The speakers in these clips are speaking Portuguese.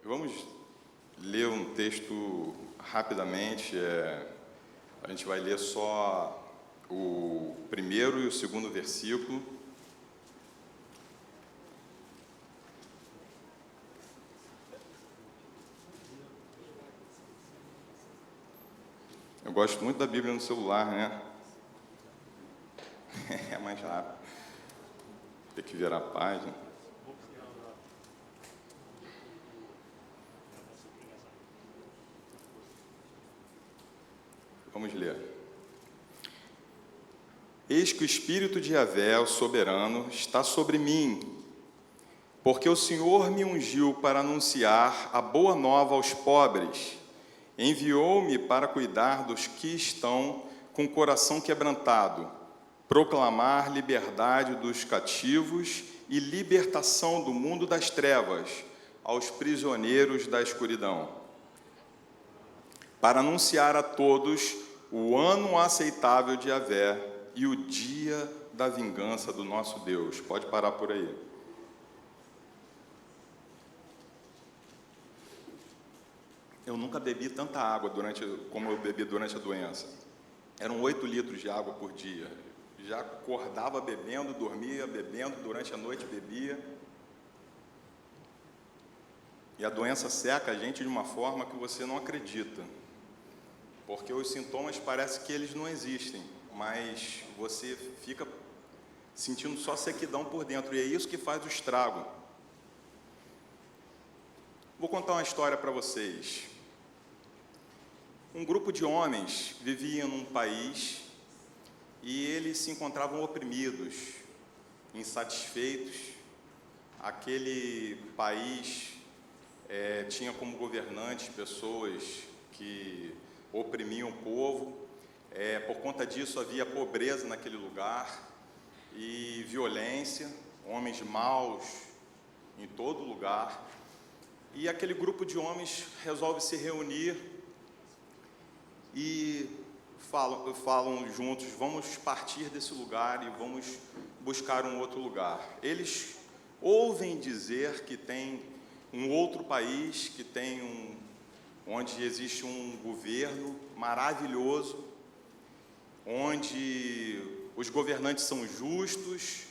Vamos ler um texto rapidamente. A gente vai ler só o primeiro e o segundo versículo. Eu gosto muito da Bíblia no celular, né? É mais rápido. Tem que virar a página. Vamos ler. Eis que o Espírito de Yahvé, o soberano, está sobre mim, porque o Senhor me ungiu para anunciar a boa nova aos pobres. Enviou-me para cuidar dos que estão com o coração quebrantado, proclamar liberdade dos cativos e libertação do mundo das trevas aos prisioneiros da escuridão, para anunciar a todos o ano aceitável de Yahvé e o dia da vingança do nosso Deus. Pode parar por aí. Eu nunca bebi tanta água como eu bebi durante a doença. Eram 8 litros de água por dia. Já acordava bebendo, dormia bebendo, durante a noite bebia. E a doença seca a gente de uma forma que você não acredita. Porque os sintomas parece que eles não existem, mas você fica sentindo só sequidão por dentro, e é isso que faz o estrago. Vou contar uma história para vocês. Um grupo de homens vivia num país e eles se encontravam oprimidos, insatisfeitos. Aquele país tinha como governantes pessoas que oprimiam o povo. Por conta disso havia pobreza naquele lugar e violência, homens maus em todo lugar. E aquele grupo de homens resolve se reunir e falam juntos: vamos partir desse lugar e vamos buscar um outro lugar. Eles ouvem dizer que tem um outro país, que tem onde existe um governo maravilhoso, onde os governantes são justos,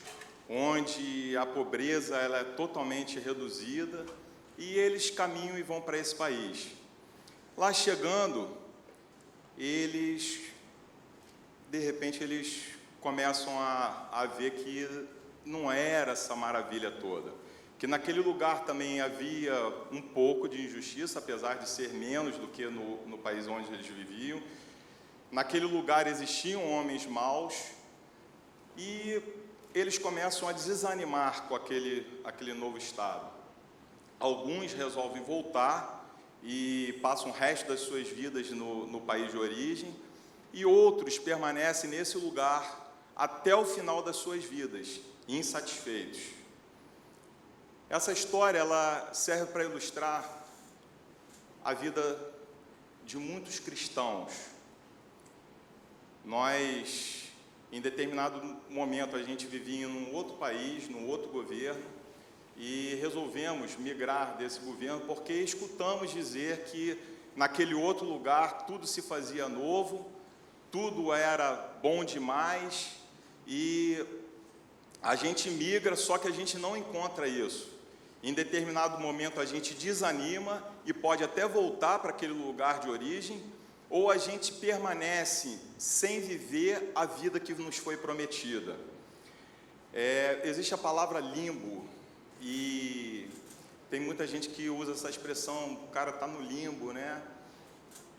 onde a pobreza ela é totalmente reduzida, e eles caminham e vão para esse país. Lá chegando, de repente, eles começam a ver que não era essa maravilha toda, que naquele lugar também havia um pouco de injustiça, apesar de ser menos do que no país onde eles viviam. Naquele lugar existiam homens maus, e eles começam a desanimar com aquele novo estado. Alguns resolvem voltar e passam o resto das suas vidas no país de origem, e outros permanecem nesse lugar até o final das suas vidas, insatisfeitos. Essa história ela serve para ilustrar a vida de muitos cristãos. Nós, em determinado momento, a gente vivia em um outro país, num outro governo, e resolvemos migrar desse governo porque escutamos dizer que naquele outro lugar tudo se fazia novo, tudo era bom demais, e a gente migra, só que a gente não encontra isso. Em determinado momento a gente desanima e pode até voltar para aquele lugar de origem, ou a gente permanece sem viver a vida que nos foi prometida. Existe a palavra limbo, e tem muita gente que usa essa expressão: o cara está no limbo, né?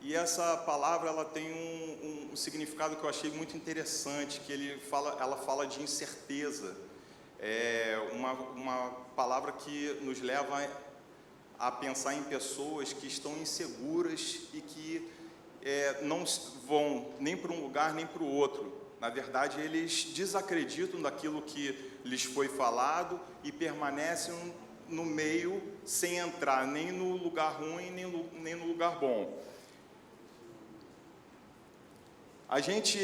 E essa palavra ela tem um significado que eu achei muito interessante, que ela fala de incerteza. É uma palavra que nos leva a pensar em pessoas que estão inseguras e que não vão nem para um lugar nem para o outro. Na verdade, eles desacreditam daquilo que lhes foi falado e permanecem no meio, sem entrar nem no lugar ruim, nem no lugar bom. A gente,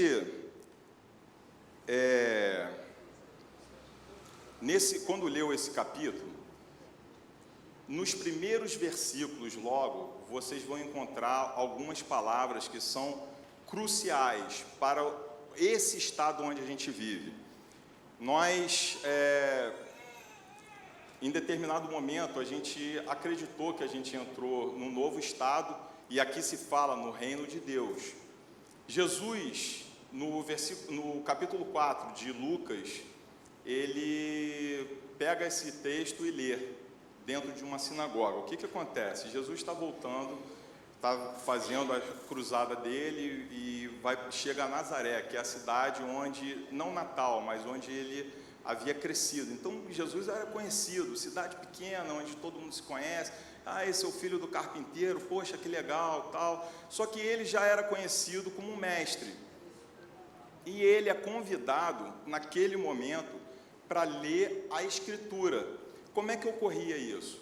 quando leu esse capítulo, nos primeiros versículos, logo, vocês vão encontrar algumas palavras que são cruciais para esse estado onde a gente vive. Nós, em determinado momento, a gente acreditou que a gente entrou num novo estado, e aqui se fala no reino de Deus. Jesus, no capítulo 4 de Lucas, ele pega esse texto e lê dentro de uma sinagoga. O que acontece? Jesus está voltando, está fazendo a cruzada dele e chega a Nazaré, que é a cidade onde, não Natal, mas onde ele havia crescido. Então Jesus era conhecido, cidade pequena, onde todo mundo se conhece. Esse é o filho do carpinteiro, poxa, que legal, tal. Só que ele já era conhecido como um mestre. E ele é convidado, naquele momento, para ler a Escritura. Como é que ocorria isso?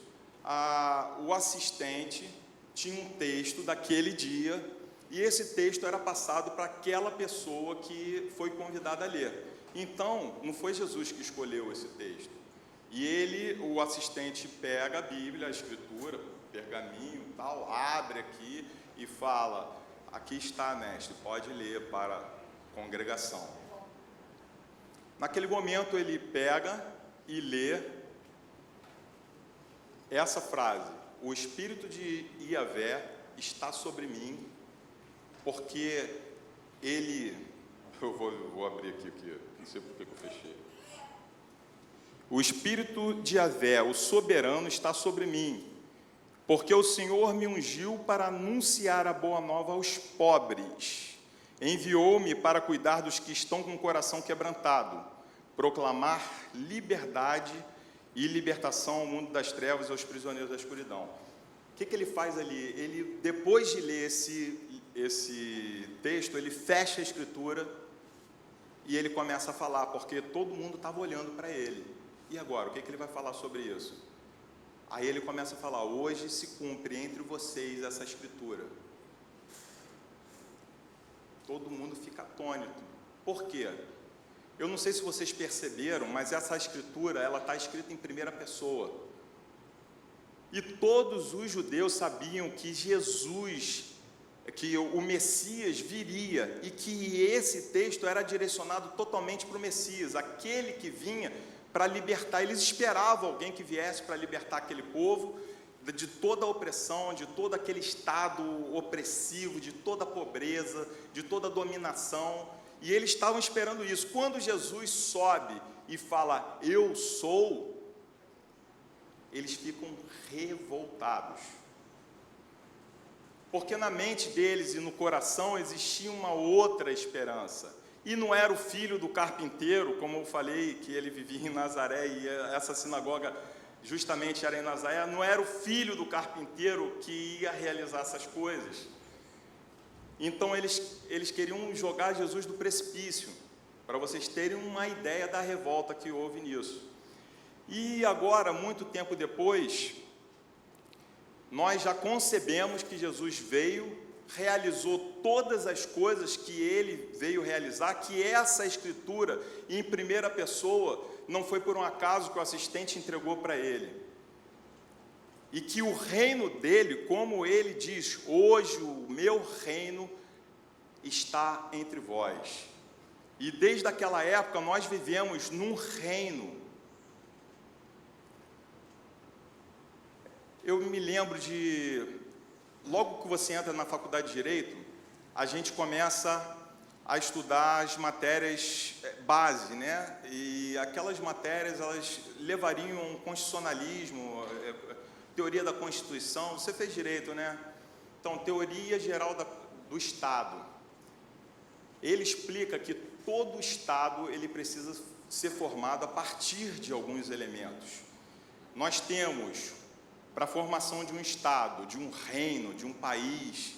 O assistente tinha um texto daquele dia, e esse texto era passado para aquela pessoa que foi convidada a ler. Então, não foi Jesus que escolheu esse texto. E o assistente pega a Bíblia, a Escritura, pergaminho, tal, abre aqui e fala: aqui está, mestre, pode ler para a congregação. Naquele momento ele pega e lê essa frase: o Espírito de Iavé está sobre mim, porque ele... Eu vou abrir aqui, não sei por que eu fechei. O Espírito de Iavé, o soberano, está sobre mim, porque o Senhor me ungiu para anunciar a boa nova aos pobres. Enviou-me para cuidar dos que estão com o coração quebrantado, proclamar liberdade e libertação ao mundo das trevas e aos prisioneiros da escuridão. O que ele faz ali? Ele, depois de ler esse texto, ele fecha a Escritura e ele começa a falar, porque todo mundo estava olhando para ele. E agora, o que ele vai falar sobre isso? Aí ele começa a falar: hoje se cumpre entre vocês essa Escritura. Todo mundo fica atônito. Por quê? Eu não sei se vocês perceberam, mas essa Escritura, ela está escrita em primeira pessoa. E todos os judeus sabiam que Jesus, que o Messias viria, e que esse texto era direcionado totalmente para o Messias, aquele que vinha para libertar. Eles esperavam alguém que viesse para libertar aquele povo de toda a opressão, de todo aquele estado opressivo, de toda a pobreza, de toda a dominação, e eles estavam esperando isso. Quando Jesus sobe e fala: eu sou, eles ficam revoltados, porque na mente deles e no coração existia uma outra esperança. E não era o filho do carpinteiro, como eu falei, que ele vivia em Nazaré, e essa sinagoga justamente era em Nazaré. Não era o filho do carpinteiro que ia realizar essas coisas. Então eles queriam jogar Jesus do precipício, para vocês terem uma ideia da revolta que houve nisso. E agora, muito tempo depois, nós já concebemos que Jesus veio, realizou todas as coisas que ele veio realizar, que essa Escritura, em primeira pessoa, não foi por um acaso que o assistente entregou para ele. E que o reino dele, como ele diz: hoje o meu reino está entre vós. E desde aquela época nós vivemos num reino. Eu me lembro logo que você entra na faculdade de Direito, a gente começa a estudar as matérias base, né? E aquelas matérias, elas levariam constitucionalismo, teoria da Constituição. Você fez Direito, né? Então, teoria geral do Estado. Ele explica que todo Estado ele precisa ser formado a partir de alguns elementos. Nós temos, para a formação de um Estado, de um reino, de um país,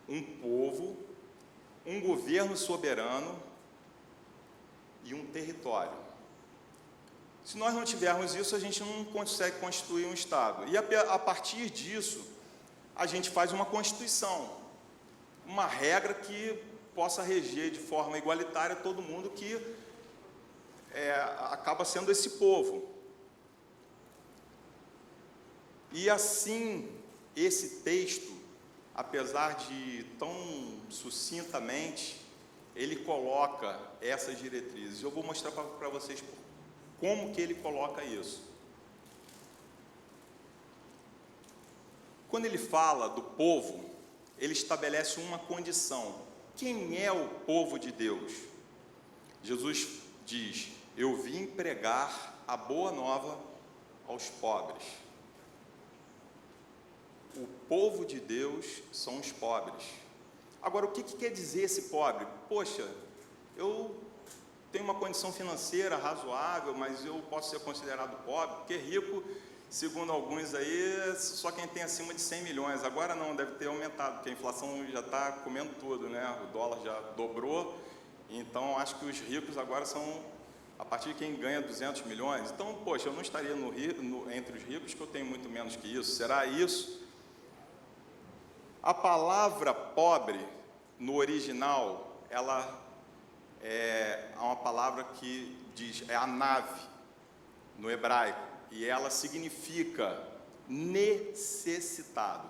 um povo, um governo soberano e um território. Se nós não tivermos isso, a gente não consegue constituir um Estado. E a partir disso, a gente faz uma Constituição, uma regra que possa reger de forma igualitária todo mundo que acaba sendo esse povo. E assim, esse texto, apesar de tão sucintamente, ele coloca essas diretrizes. Eu vou mostrar para vocês como que ele coloca isso. Quando ele fala do povo, ele estabelece uma condição. Quem é o povo de Deus? Jesus diz: eu vim pregar a boa nova aos pobres. O povo de Deus são os pobres. Agora, o que quer dizer esse pobre? Poxa, eu tenho uma condição financeira razoável, mas eu posso ser considerado pobre, porque rico, segundo alguns aí, só quem tem acima de 100 milhões. Agora não, deve ter aumentado, porque a inflação já está comendo tudo, né? O dólar já dobrou, então acho que os ricos agora são a partir de quem ganha 200 milhões. Então, poxa, eu não estaria entre os ricos, que eu tenho muito menos que isso. Será isso? A palavra pobre, no original, ela é uma palavra que diz, é a nave, no hebraico, e ela significa necessitado.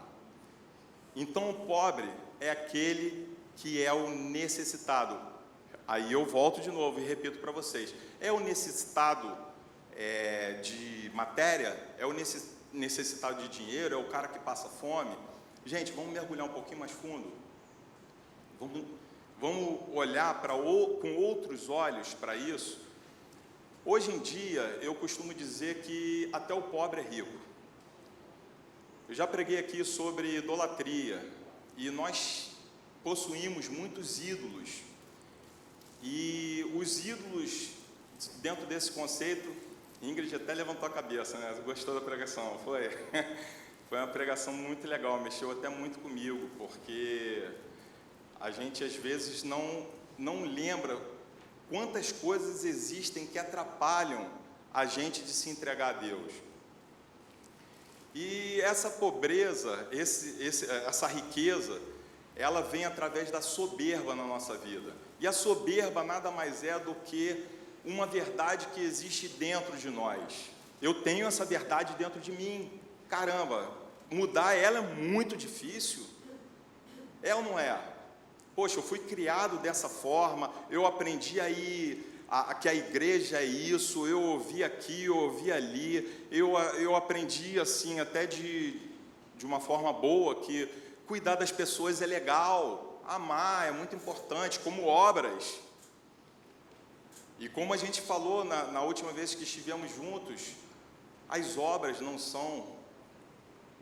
Então, o pobre é aquele que é o necessitado. Aí eu volto de novo e repito para vocês. É o necessitado de matéria? É o necessitado de dinheiro? É o cara que passa fome? Gente, vamos mergulhar um pouquinho mais fundo. Vamos olhar com outros olhos para isso. Hoje em dia, eu costumo dizer que até o pobre é rico. Eu já preguei aqui sobre idolatria, e nós possuímos muitos ídolos. E os ídolos, dentro desse conceito, Ingrid até levantou a cabeça, né? Gostou da pregação, foi? Foi uma pregação muito legal, mexeu até muito comigo, porque a gente às vezes não lembra quantas coisas existem que atrapalham a gente de se entregar a Deus. E essa pobreza, essa riqueza, ela vem através da soberba na nossa vida. E a soberba nada mais é do que uma verdade que existe dentro de nós. Eu tenho essa verdade dentro de mim. Caramba, mudar ela é muito difícil. É ou não é? Poxa, eu fui criado dessa forma, eu aprendi que a igreja é isso, eu ouvi aqui, eu ouvi ali, eu aprendi assim, até de uma forma boa, que cuidar das pessoas é legal, amar é muito importante, como obras. E como a gente falou na última vez que estivemos juntos, as obras não são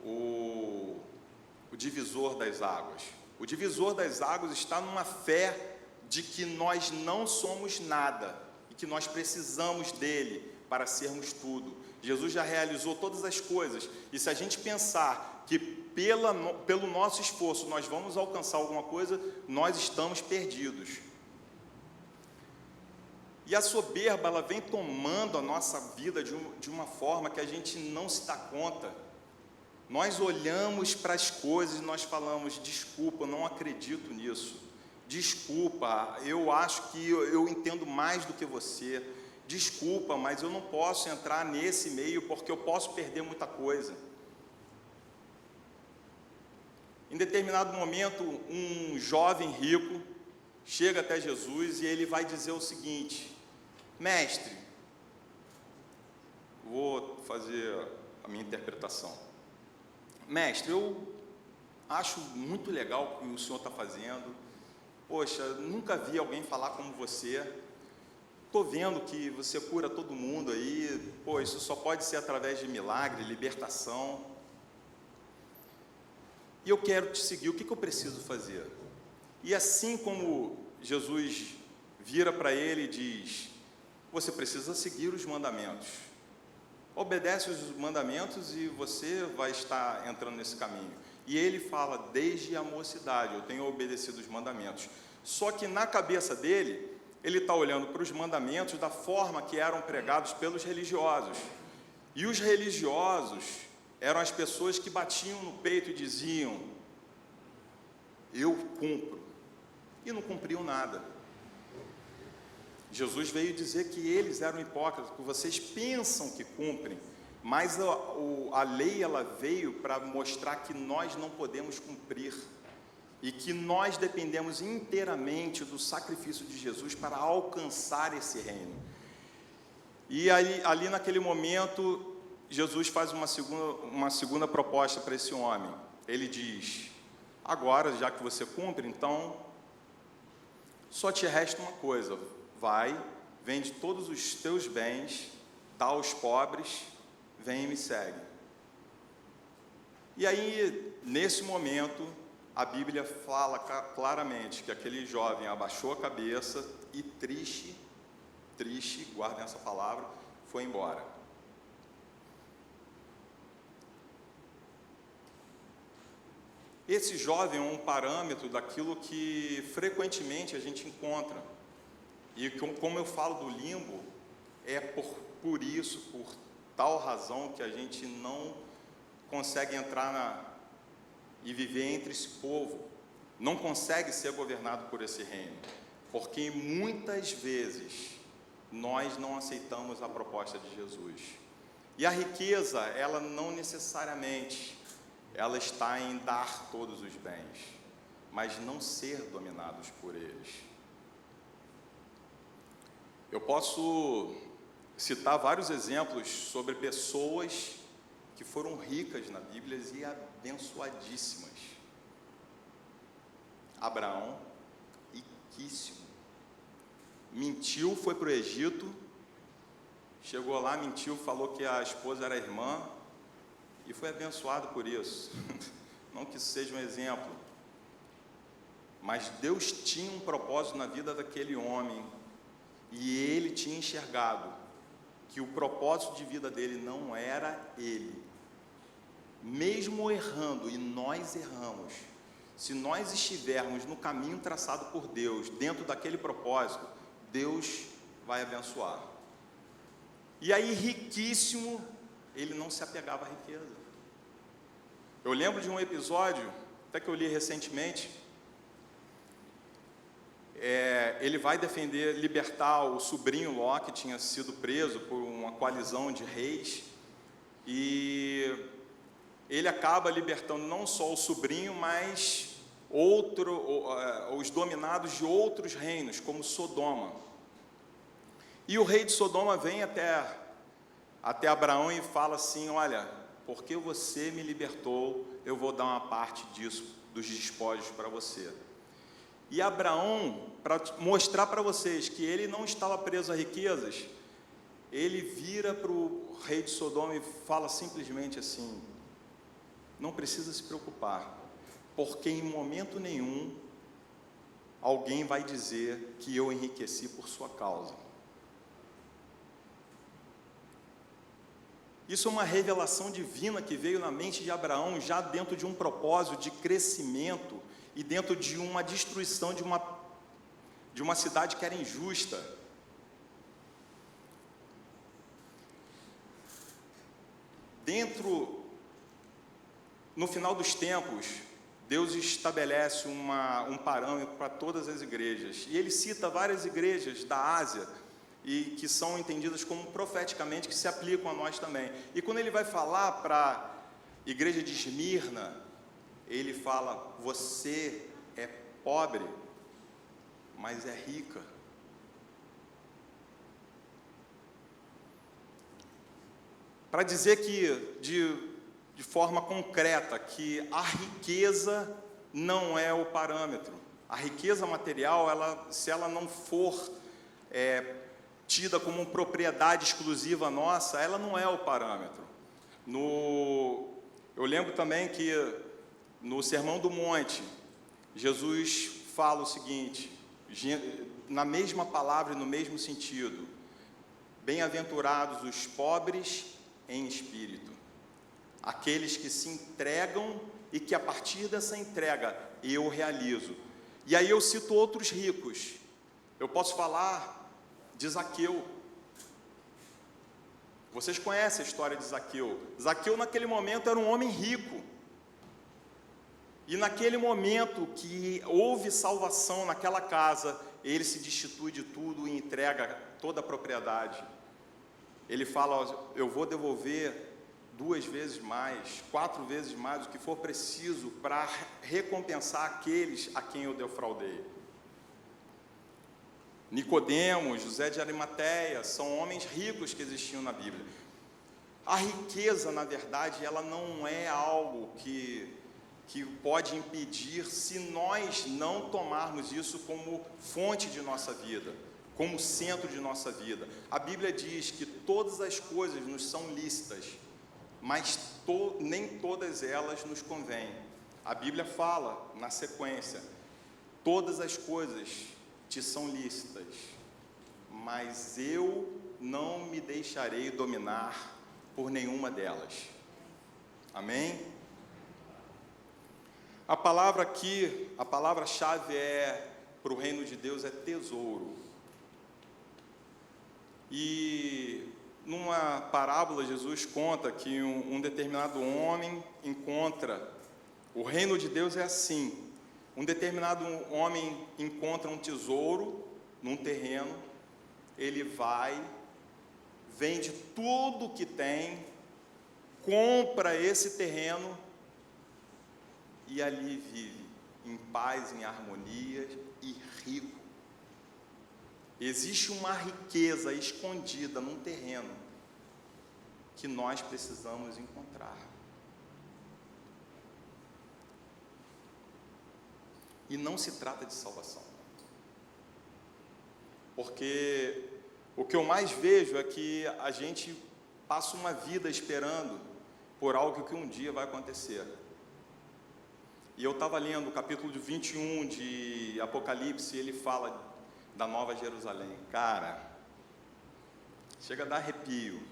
o divisor das águas. O divisor das águas está numa fé de que nós não somos nada e que nós precisamos dele para sermos tudo. Jesus já realizou todas as coisas, e se a gente pensar que pelo nosso esforço nós vamos alcançar alguma coisa, nós estamos perdidos. E a soberba, ela vem tomando a nossa vida de uma forma que a gente não se dá conta. Nós olhamos para as coisas e nós falamos: desculpa, eu não acredito nisso. Desculpa, eu acho que eu entendo mais do que você. Desculpa, mas eu não posso entrar nesse meio porque eu posso perder muita coisa. Em determinado momento, um jovem rico chega até Jesus e ele vai dizer o seguinte: mestre, vou fazer a minha interpretação. Mestre, eu acho muito legal o que o senhor está fazendo. Poxa, nunca vi alguém falar como você. Estou vendo que você cura todo mundo aí. Pô, isso só pode ser através de milagre, libertação. E eu quero te seguir, o que eu preciso fazer? E assim como Jesus vira para ele e diz: você precisa seguir os mandamentos. Obedece os mandamentos e você vai estar entrando nesse caminho. E ele fala: desde a mocidade eu tenho obedecido os mandamentos. Só que na cabeça dele, ele está olhando para os mandamentos da forma que eram pregados pelos religiosos. E os religiosos eram as pessoas que batiam no peito e diziam: eu cumpro. E não cumpriam nada. Jesus veio dizer que eles eram hipócritas, que vocês pensam que cumprem, mas a lei ela veio para mostrar que nós não podemos cumprir e que nós dependemos inteiramente do sacrifício de Jesus para alcançar esse reino. E ali naquele momento, Jesus faz uma segunda proposta para esse homem. Ele diz: agora, já que você cumpre, então, só te resta uma coisa: vai, vende todos os teus bens, dá aos pobres, vem e me segue. E aí, nesse momento, a Bíblia fala claramente que aquele jovem abaixou a cabeça e triste, guardem essa palavra, foi embora. Esse jovem é um parâmetro daquilo que frequentemente a gente encontra. E como eu falo do limbo, é por isso, por tal razão, que a gente não consegue entrar e viver entre esse povo, não consegue ser governado por esse reino, porque muitas vezes nós não aceitamos a proposta de Jesus. E a riqueza, ela não necessariamente, ela está em dar todos os bens, mas não ser dominados por eles. Eu posso citar vários exemplos sobre pessoas que foram ricas na Bíblia e abençoadíssimas. Abraão, riquíssimo, mentiu, foi para o Egito, chegou lá, mentiu, falou que a esposa era irmã e foi abençoado por isso. Não que isso seja um exemplo, mas Deus tinha um propósito na vida daquele homem e ele tinha enxergado que o propósito de vida dele não era ele. Mesmo errando, e nós erramos, se nós estivermos no caminho traçado por Deus, dentro daquele propósito, Deus vai abençoar. E aí, riquíssimo, ele não se apegava à riqueza. Eu lembro de um episódio, até que eu li recentemente, ele vai defender, libertar o sobrinho Ló, que tinha sido preso por uma coalizão de reis, e ele acaba libertando não só o sobrinho, mas os dominados de outros reinos, como Sodoma. E o rei de Sodoma vem até Abraão e fala assim: olha, porque você me libertou, eu vou dar uma parte disso, dos despojos para você. E Abraão, para mostrar para vocês que ele não estava preso a riquezas, ele vira para o rei de Sodoma e fala simplesmente assim: não precisa se preocupar, porque em momento nenhum alguém vai dizer que eu enriqueci por sua causa. Isso é uma revelação divina que veio na mente de Abraão, já dentro de um propósito de crescimento e dentro de uma destruição de uma cidade que era injusta. No final dos tempos, Deus estabelece um parâmetro para todas as igrejas, e ele cita várias igrejas da Ásia, e que são entendidas como profeticamente, que se aplicam a nós também. E quando ele vai falar para a igreja de Esmirna, ele fala: você é pobre, mas é rica. Para dizer que, de forma concreta, que a riqueza não é o parâmetro. A riqueza material, se ela não for tida como propriedade exclusiva nossa, ela não é o parâmetro. Eu lembro também que no Sermão do Monte, Jesus fala o seguinte, na mesma palavra e no mesmo sentido: bem-aventurados os pobres em espírito, aqueles que se entregam e que a partir dessa entrega eu realizo. E aí eu cito outros ricos. Eu posso falar de Zaqueu. Vocês conhecem a história de Zaqueu. Zaqueu naquele momento era um homem rico, e naquele momento que houve salvação naquela casa, ele se destitui de tudo e entrega toda a propriedade. Ele fala: eu vou devolver 2 vezes mais, 4 vezes mais, o que for preciso para recompensar aqueles a quem eu defraudei. Nicodemo, José de Arimateia, são homens ricos que existiam na Bíblia. A riqueza, na verdade, ela não é algo que pode impedir se nós não tomarmos isso como fonte de nossa vida, como centro de nossa vida. A Bíblia diz que todas as coisas nos são lícitas, mas nem todas elas nos convêm. A Bíblia fala, na sequência, todas as coisas te são lícitas, mas eu não me deixarei dominar por nenhuma delas. Amém? A palavra aqui, a palavra-chave para o reino de Deus é tesouro. E numa parábola, Jesus conta que um determinado homem encontra, o reino de Deus é assim, um determinado homem encontra um tesouro num terreno, ele vai, vende tudo que tem, compra esse terreno e ali vive em paz, em harmonia e rico. Existe uma riqueza escondida num terreno que nós precisamos encontrar. E não se trata de salvação. Porque o que eu mais vejo é que a gente passa uma vida esperando por algo que um dia vai acontecer. E eu estava lendo o capítulo 21 de Apocalipse, e ele fala da Nova Jerusalém. Cara, chega a dar arrepio.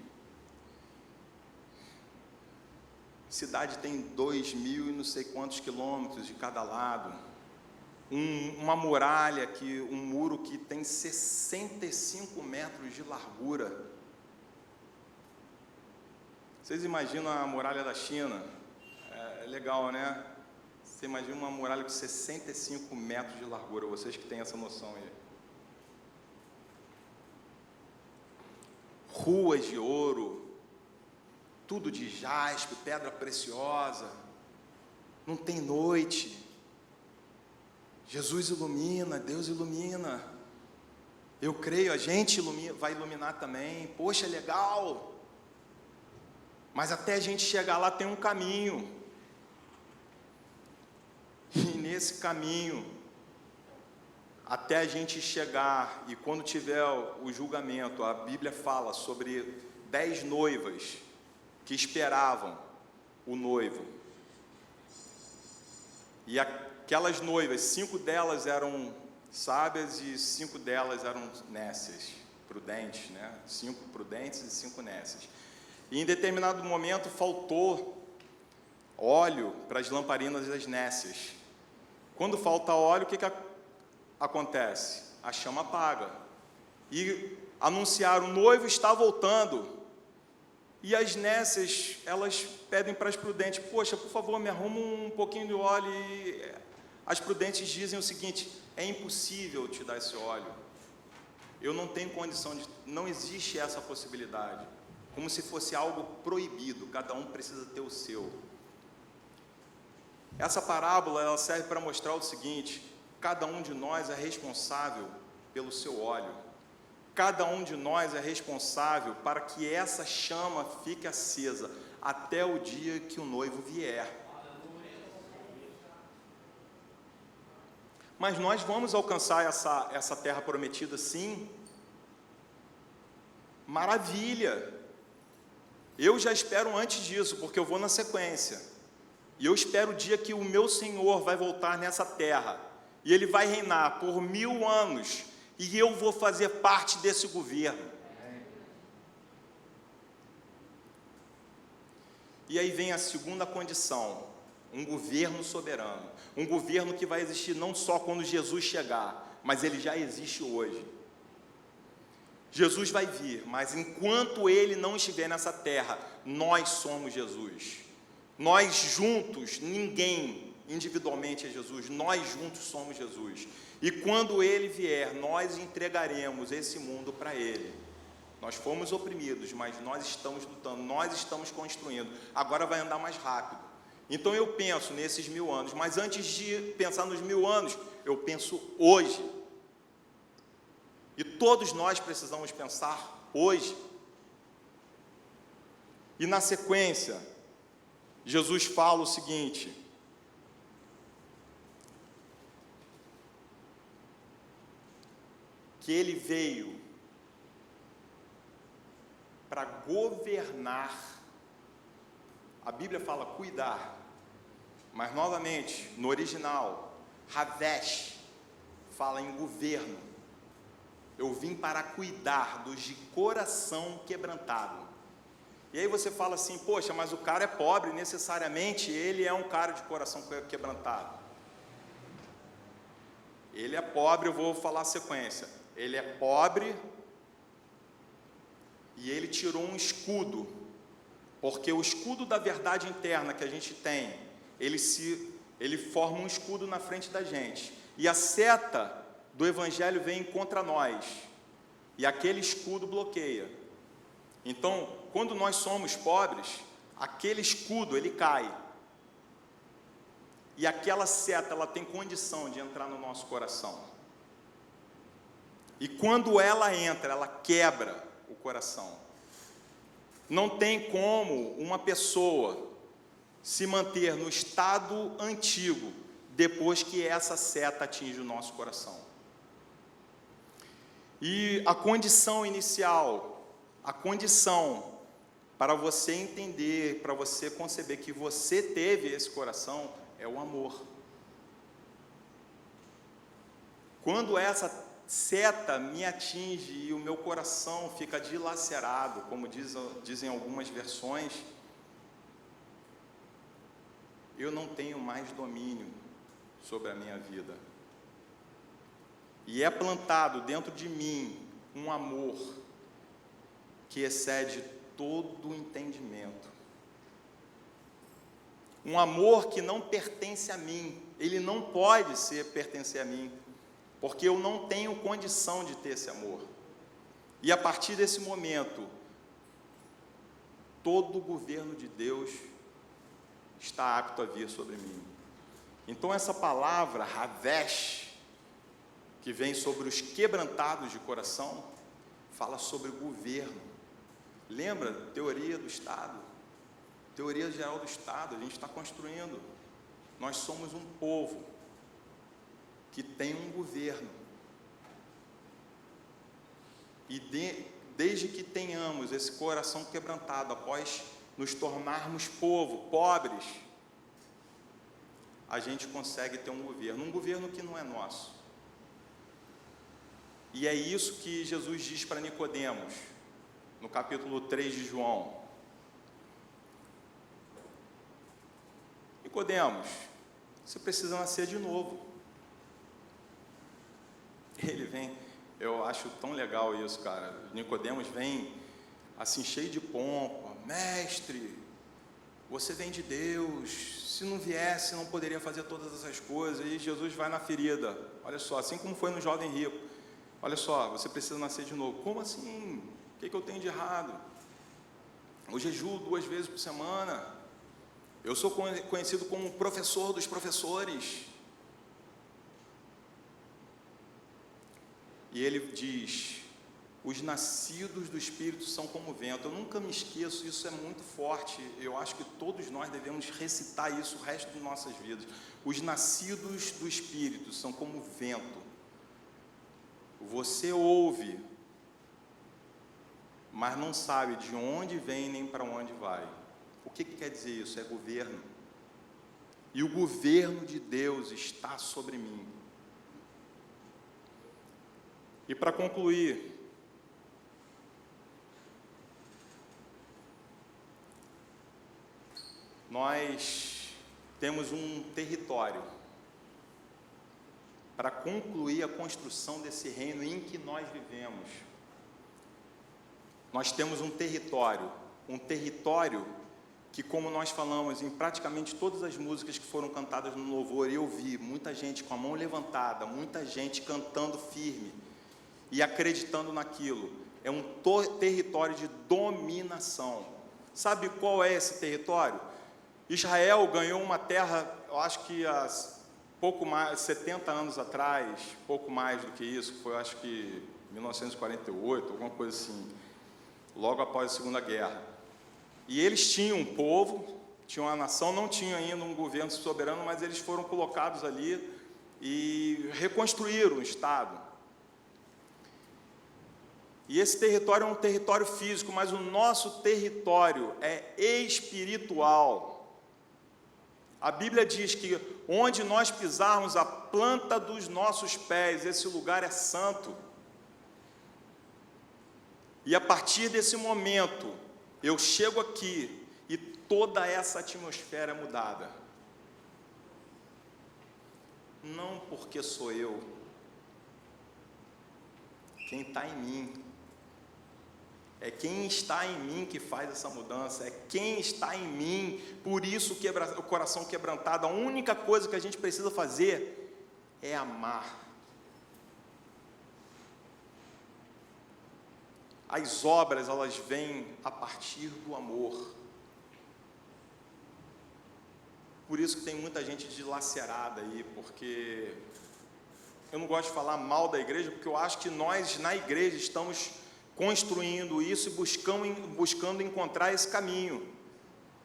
Cidade tem 2.000 e não sei quantos quilômetros de cada lado. Uma muralha, um muro que tem 65 metros de largura. Vocês imaginam a muralha da China? É legal, né? Você imagina uma muralha com 65 metros de largura, vocês que têm essa noção aí. Ruas de ouro, tudo de jaspe, pedra preciosa, não tem noite. Jesus ilumina, Deus ilumina. Eu creio, a gente vai iluminar também. Poxa, legal. Mas até a gente chegar lá tem um caminho. E nesse caminho, até a gente chegar, e quando tiver o julgamento, a Bíblia fala sobre 10 noivas que esperavam o noivo. E aquelas noivas, 5 delas eram sábias e 5 delas eram nécias, prudentes, né? 5 prudentes e 5 nécias. E em determinado momento faltou óleo para as lamparinas das nécias. Quando falta óleo, o que acontece? A chama apaga. E anunciaram, o noivo está voltando. E as nécias, elas pedem para as prudentes, poxa, por favor, me arruma um pouquinho de óleo. E as prudentes dizem o seguinte, é impossível te dar esse óleo. Eu não tenho condição não existe essa possibilidade. Como se fosse algo proibido, cada um precisa ter o seu. Essa parábola ela serve para mostrar o seguinte, cada um de nós é responsável pelo seu óleo. Cada um de nós é responsável para que essa chama fique acesa até o dia que o noivo vier. Mas nós vamos alcançar essa terra prometida, sim. Maravilha! Eu já espero antes disso, porque eu vou na sequência. E eu espero o dia que o meu Senhor vai voltar nessa terra. E Ele vai reinar por 1000 anos. E eu vou fazer parte desse governo. E aí vem a segunda condição. Um governo soberano. Um governo que vai existir não só quando Jesus chegar, mas ele já existe hoje. Jesus vai vir, mas enquanto Ele não estiver nessa terra, nós somos Jesus. Nós juntos, ninguém individualmente é Jesus, nós juntos somos Jesus. E quando Ele vier, nós entregaremos esse mundo para Ele. Nós fomos oprimidos, mas nós estamos lutando, nós estamos construindo. Agora vai andar mais rápido. Então eu penso nesses 1000 anos, mas antes de pensar nos 1000 anos, eu penso hoje. E todos nós precisamos pensar hoje. E na sequência, Jesus fala o seguinte: que ele veio para governar. A Bíblia fala cuidar, mas novamente, no original, Havesh fala em governo. Eu vim para cuidar dos de coração quebrantado. E aí você fala assim, poxa, mas o cara é pobre, necessariamente ele é um cara de coração quebrantado. Ele é pobre, eu vou falar a sequência. Ele é pobre e ele tirou um escudo, porque o escudo da verdade interna que a gente tem, ele forma um escudo na frente da gente, e a seta do Evangelho vem contra nós, e aquele escudo bloqueia. Então, quando nós somos pobres, aquele escudo, ele cai, e aquela seta, ela tem condição de entrar no nosso coração, e quando ela entra, ela quebra o coração. Não tem como uma pessoa se manter no estado antigo, depois que essa seta atinge o nosso coração. E a condição inicial, a condição para você entender, para você conceber que você teve esse coração, é o amor. Quando essa seta me atinge e o meu coração fica dilacerado, como dizem algumas versões, eu não tenho mais domínio sobre a minha vida. E é plantado dentro de mim um amor que excede todo o entendimento. Um amor que não pertence a mim, ele não pode pertencer a mim, porque eu não tenho condição de ter esse amor. E a partir desse momento, todo o governo de Deus está apto a vir sobre mim. Então essa palavra, Havesh, que vem sobre os quebrantados de coração, fala sobre o governo. Lembra? Teoria do Estado. Teoria geral do Estado, a gente está construindo. Nós somos um povo que tem um governo. E desde que tenhamos esse coração quebrantado, após nos tornarmos povo, pobres, a gente consegue ter um governo que não é nosso. E é isso que Jesus diz para Nicodemos, no capítulo 3 de João. Nicodemos, você precisa nascer de novo. Ele vem, eu acho tão legal isso, cara. Nicodemos vem assim, cheio de pompa: mestre, você vem de Deus, se não viesse, não poderia fazer todas essas coisas. E Jesus vai na ferida, olha só, assim como foi no jovem rico: olha só, você precisa nascer de novo. Como assim? O que eu tenho de errado? Eu jejuo 2 vezes por semana, eu sou conhecido como o professor dos professores. E ele diz: os nascidos do Espírito são como o vento. Eu nunca me esqueço, isso é muito forte. Eu acho que todos nós devemos recitar isso o resto de nossas vidas. Os nascidos do Espírito são como o vento. Você ouve, mas não sabe de onde vem nem para onde vai. O que quer dizer isso? É governo. E o governo de Deus está sobre mim. E para concluir, nós temos um território para concluir a construção desse reino em que nós vivemos. Nós temos um território que, como nós falamos em praticamente todas as músicas que foram cantadas no louvor, eu vi muita gente com a mão levantada, muita gente cantando firme e acreditando naquilo. é um território de dominação. Sabe qual é esse território? Israel ganhou uma terra, eu acho que há pouco mais, 70 anos atrás, pouco mais do que isso, foi acho que 1948, alguma coisa assim, logo após a Segunda Guerra. E eles tinham um povo, tinham uma nação, não tinham ainda um governo soberano, mas eles foram colocados ali e reconstruíram o Estado. E esse território é um território físico, mas o nosso território é espiritual. A Bíblia diz que onde nós pisarmos a planta dos nossos pés, esse lugar é santo. E a partir desse momento, eu chego aqui e toda essa atmosfera é mudada. Não porque sou eu, quem está em mim. É quem está em mim que faz essa mudança, é quem está em mim, por isso o coração quebrantado, a única coisa que a gente precisa fazer é amar. As obras, elas vêm a partir do amor. Por isso que tem muita gente dilacerada aí, porque eu não gosto de falar mal da igreja, porque eu acho que nós, na igreja, estamos construindo isso e buscando encontrar esse caminho.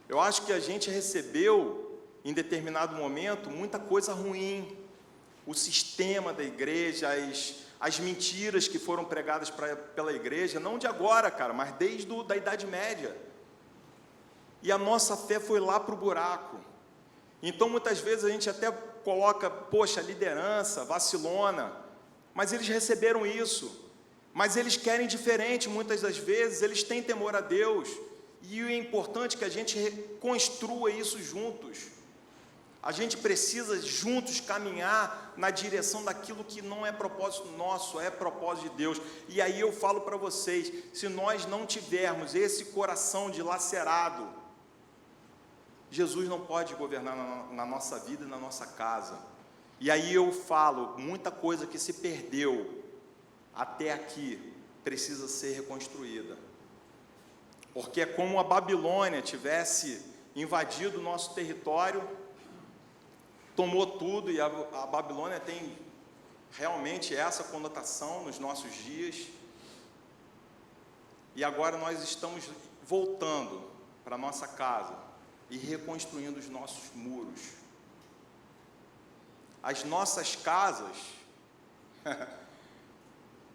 Eu acho que a gente recebeu, em determinado momento, muita coisa ruim. O sistema da igreja, as mentiras que foram pregadas pela igreja, não de agora, cara, mas desde a Idade Média. E a nossa fé foi lá para o buraco. Então, muitas vezes, a gente até coloca, poxa, liderança, vacilona, mas eles receberam isso. Mas eles querem diferente, muitas das vezes, eles têm temor a Deus, e é importante que a gente construa isso juntos. A gente precisa juntos caminhar na direção daquilo que não é propósito nosso, é propósito de Deus. E aí eu falo para vocês, se nós não tivermos esse coração dilacerado, Jesus não pode governar na nossa vida e na nossa casa. E aí eu falo, muita coisa que se perdeu até aqui precisa ser reconstruída, porque é como a Babilônia tivesse invadido o nosso território, tomou tudo, e a Babilônia tem realmente essa conotação nos nossos dias, e agora nós estamos voltando para a nossa casa e reconstruindo os nossos muros. As nossas casas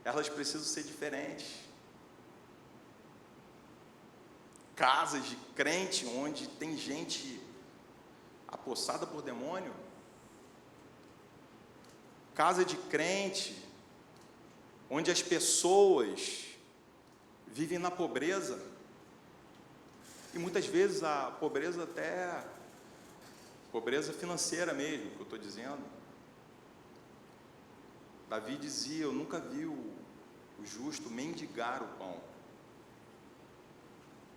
elas precisam ser diferentes. Casas de crente onde tem gente apossada por demônio. Casa de crente onde as pessoas vivem na pobreza. E muitas vezes a pobreza até pobreza financeira mesmo, que eu estou dizendo. Davi dizia, eu nunca vi o justo mendigar o pão.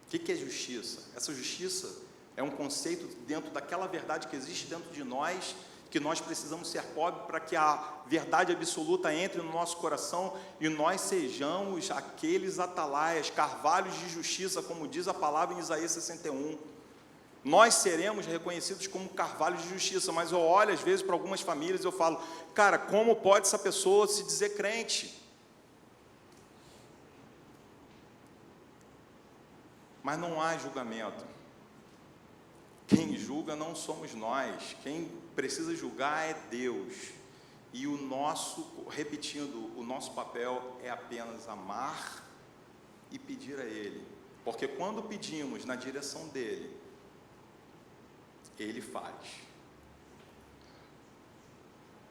O que é justiça? Essa justiça é um conceito dentro daquela verdade que existe dentro de nós, que nós precisamos ser pobres para que a verdade absoluta entre no nosso coração e nós sejamos aqueles atalaias, carvalhos de justiça, como diz a palavra em Isaías 61. Nós seremos reconhecidos como carvalhos de justiça, mas eu olho às vezes para algumas famílias e eu falo, cara, como pode essa pessoa se dizer crente? Mas não há julgamento. Quem julga não somos nós, quem precisa julgar é Deus. E o nosso, repetindo, o nosso papel é apenas amar e pedir a Ele. Porque quando pedimos na direção dEle, Ele faz.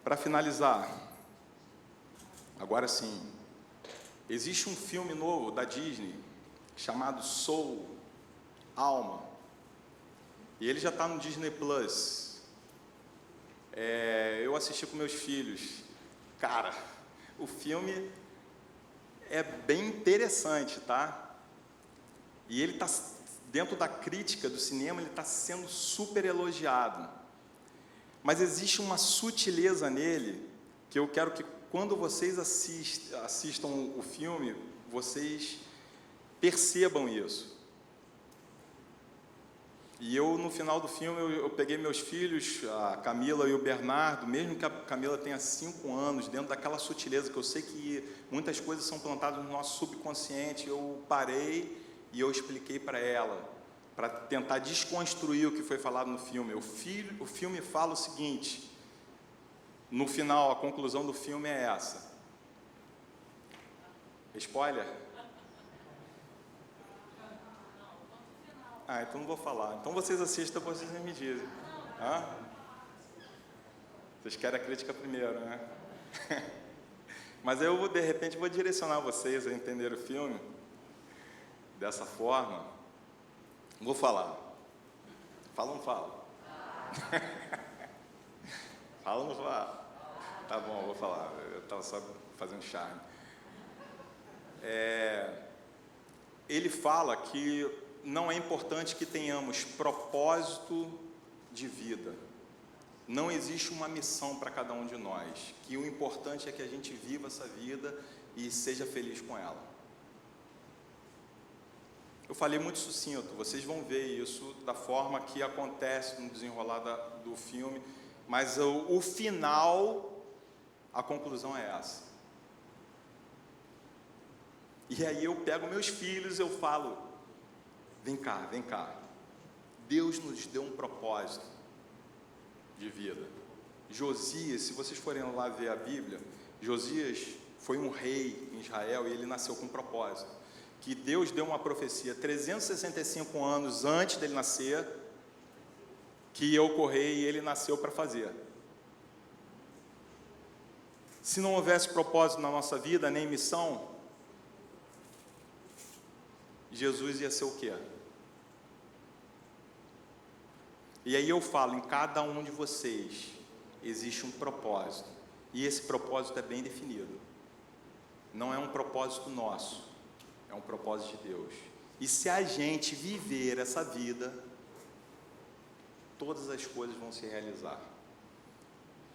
Para finalizar, agora sim, existe um filme novo da Disney chamado Soul, Alma, e ele já está no Disney Plus. Eu assisti com meus filhos. Cara, o filme é bem interessante, tá? E ele está dentro da crítica do cinema, ele está sendo super elogiado. Mas existe uma sutileza nele, que eu quero que quando vocês assistam o filme, vocês percebam isso. E eu, no final do filme, eu peguei meus filhos, a Camila e o Bernardo, mesmo que a Camila tenha 5 anos, dentro daquela sutileza, que eu sei que muitas coisas são plantadas no nosso subconsciente, eu parei e eu expliquei para ela, para tentar desconstruir o que foi falado no filme. O filme fala o seguinte, no final, a conclusão do filme é essa. Spoiler? Ah, então não vou falar. Então vocês assistam, vocês me dizem. Hã? Vocês querem a crítica primeiro, né? Mas eu, de repente, vou direcionar vocês a entender o filme dessa forma. Não vou falar. Fala ou não fala? Fala ou não fala? Tá bom, eu vou falar. Eu estava só fazendo charme. Ele fala que não é importante que tenhamos propósito de vida. Não existe uma missão para cada um de nós. Que o importante é que a gente viva essa vida e seja feliz com ela. Eu falei muito sucinto, vocês vão ver isso da forma que acontece no desenrolar do filme, mas o final, a conclusão é essa. E aí eu pego meus filhos e eu falo, vem cá, Deus nos deu um propósito de vida. Josias, se vocês forem lá ver a Bíblia, Josias foi um rei em Israel e ele nasceu com um propósito, que Deus deu uma profecia 365 anos antes dele nascer, que ia ocorrer e ele nasceu para fazer. Se não houvesse propósito na nossa vida, nem missão, Jesus ia ser o quê? E aí eu falo, em cada um de vocês existe um propósito, e esse propósito é bem definido. Não é um propósito nosso, é um propósito de Deus. E se a gente viver essa vida, todas as coisas vão se realizar.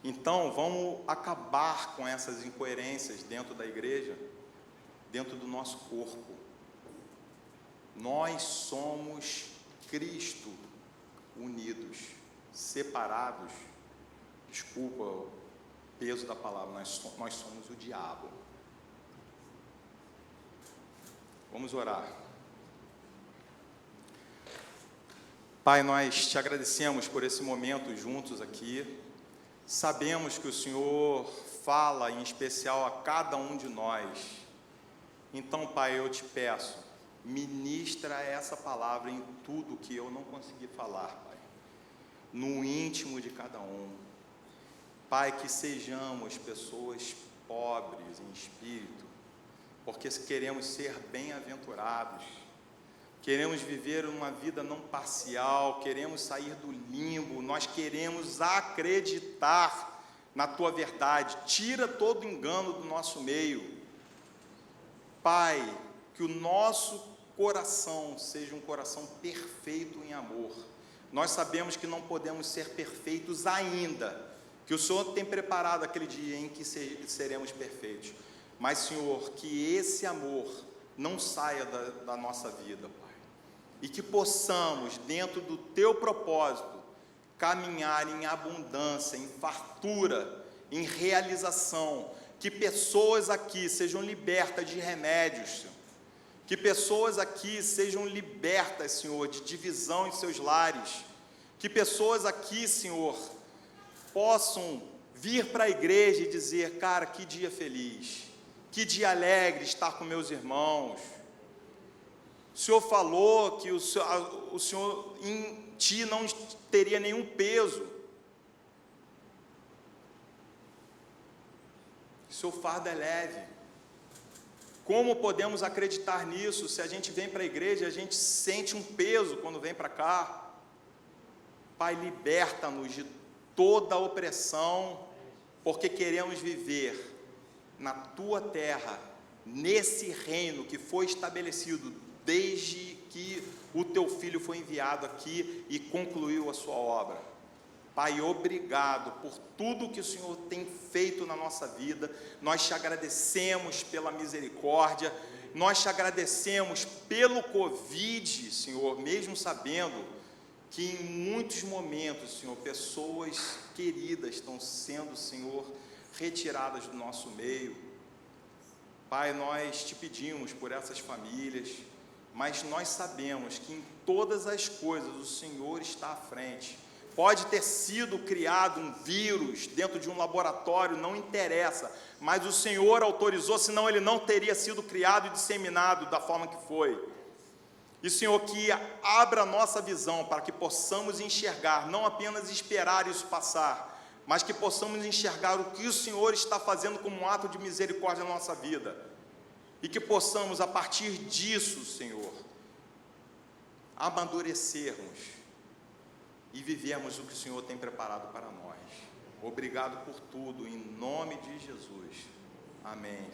Então, vamos acabar com essas incoerências dentro da igreja, dentro do nosso corpo. Nós somos Cristo unidos, separados. Desculpa o peso da palavra, nós somos o diabo. Vamos orar. Pai, nós te agradecemos por esse momento juntos aqui. Sabemos que o Senhor fala em especial a cada um de nós. Então, Pai, eu te peço, ministra essa palavra em tudo que eu não consegui falar, Pai, no íntimo de cada um. Pai, que sejamos pessoas pobres em espírito, porque queremos ser bem-aventurados, queremos viver uma vida não parcial, queremos sair do limbo, nós queremos acreditar na Tua verdade. Tira todo engano do nosso meio. Pai, que o nosso coração seja um coração perfeito em amor. Nós sabemos que não podemos ser perfeitos ainda, que o Senhor tem preparado aquele dia em que seremos perfeitos. Mas, Senhor, que esse amor não saia da nossa vida, Pai. E que possamos, dentro do Teu propósito, caminhar em abundância, em fartura, em realização. Que pessoas aqui sejam libertas de remédios, Senhor. Que pessoas aqui sejam libertas, Senhor, de divisão em seus lares. Que pessoas aqui, Senhor, possam vir para a igreja e dizer, cara, que dia feliz, que dia alegre estar com meus irmãos. O Senhor falou que o Senhor em ti não teria nenhum peso. O seu fardo é leve. Como podemos acreditar nisso se a gente vem para a igreja e a gente sente um peso quando vem para cá? Pai, liberta-nos de toda a opressão, porque queremos viver na Tua terra, nesse reino que foi estabelecido desde que o Teu Filho foi enviado aqui e concluiu a sua obra. Pai, obrigado por tudo que o Senhor tem feito na nossa vida. Nós te agradecemos pela misericórdia nós te agradecemos pelo Covid, Senhor, mesmo sabendo que em muitos momentos, Senhor, pessoas queridas estão sendo, Senhor, retiradas do nosso meio. Pai, nós te pedimos por essas famílias, mas nós sabemos que em todas as coisas o Senhor está à frente. Pode ter sido criado um vírus dentro de um laboratório, não interessa, mas o Senhor autorizou, senão ele não teria sido criado e disseminado da forma que foi. E, Senhor, que abra a nossa visão para que possamos enxergar, não apenas esperar isso passar, mas que possamos enxergar o que o Senhor está fazendo como um ato de misericórdia na nossa vida. E que possamos, a partir disso, Senhor, amadurecermos e vivermos o que o Senhor tem preparado para nós. Obrigado por tudo, em nome de Jesus. Amém.